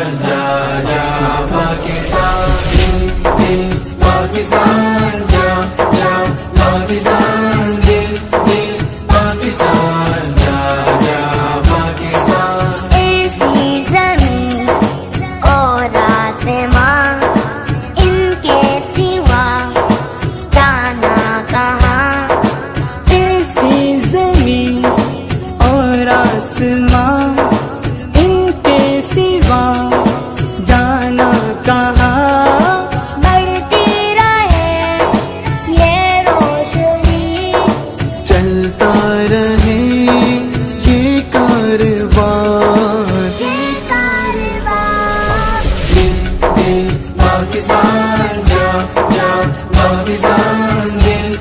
جا جا پاکستان، دل دل پاکستان، جا جا پاکستان، دل دل پاکستان، جا جا پاکستان۔ ایسی زمین اور آسمان، ان کے سوا جانا کہاں؟ ایسی زمین اور آسمان، ان کے سوا جانا کہاں؟ بڑھتی رہے یہ روشنی، چلتا رہے یہ کاروان، دل دل پاکستان، جا جا پاکستان، دل